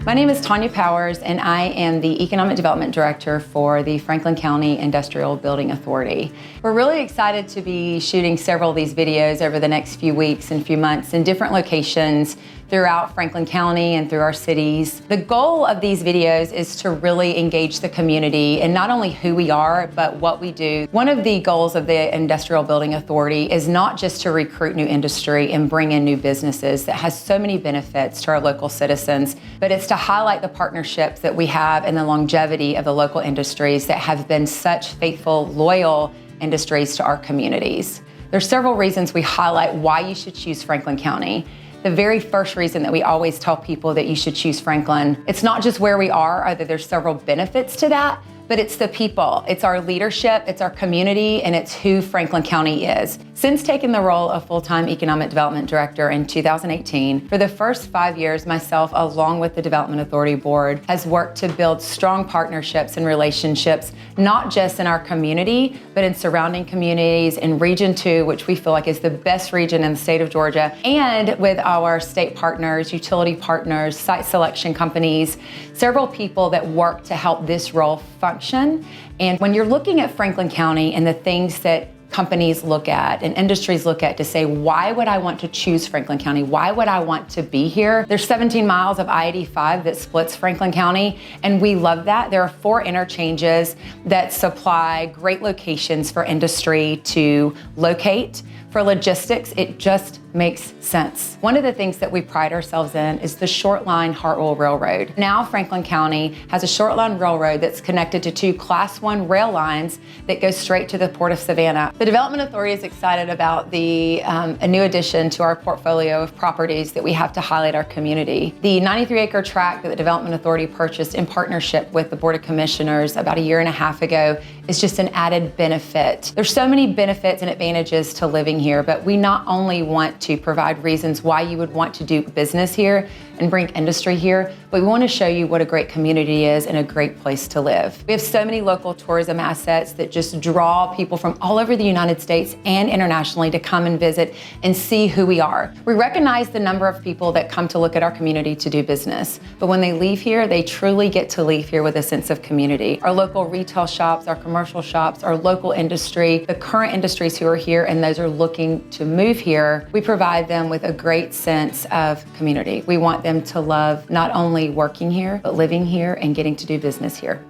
My name is Tonya Powers, and I am the Economic Development Director for the Franklin County Industrial Building Authority. We're really excited to be shooting several of these videos over the next few weeks and few months in different locations throughout Franklin County and through our cities. The goal of these videos is to really engage the community in not only who we are, but what we do. One of the goals of the Industrial Building Authority is not just to recruit new industry and bring in new businesses that has so many benefits to our local citizens, but it's to highlight the partnerships that we have and the longevity of the local industries that have been such faithful, loyal industries to our communities. There's several reasons we highlight why you should choose Franklin County. The very first reason that we always tell people that you should choose Franklin, it's not just where we are, although there's several benefits to that, but it's the people, it's our leadership, it's our community, and it's who Franklin County is. Since taking the role of full-time Economic Development Director in 2018, for the first 5 years, myself, along with the Development Authority Board, has worked to build strong partnerships and relationships, not just in our community, but in surrounding communities in Region 2, which we feel like is the best region in the state of Georgia, and with our state partners, utility partners, site selection companies, several people that work to help this role function. And when you're looking at Franklin County and the things that companies look at and industries look at to say, why would I want to choose Franklin County? Why would I want to be here? There's 17 miles of I-85 that splits Franklin County, and we love that. There are 4 interchanges that supply great locations for industry to locate. For logistics, it just makes sense. One of the things that we pride ourselves in is the short line Hartwell Railroad. Now Franklin County has a short line railroad that's connected to 2 Class 1 rail lines that go straight to the Port of Savannah. The Development Authority is excited about a new addition to our portfolio of properties that we have to highlight our community. The 93-acre tract that the Development Authority purchased in partnership with the Board of Commissioners about a year and a half ago is just an added benefit. There's so many benefits and advantages to living here, but we not only want to provide reasons why you would want to do business here and bring industry here, but we want to show you what a great community is and a great place to live. We have so many local tourism assets that just draw people from all over the United States and internationally to come and visit and see who we are. We recognize the number of people that come to look at our community to do business, but when they leave here, they truly get to leave here with a sense of community. Our local retail shops, our commercial shops, our local industry, the current industries who are here and those are looking to move here, we provide them with a great sense of community. We want them to love not only working here, but living here and getting to do business here.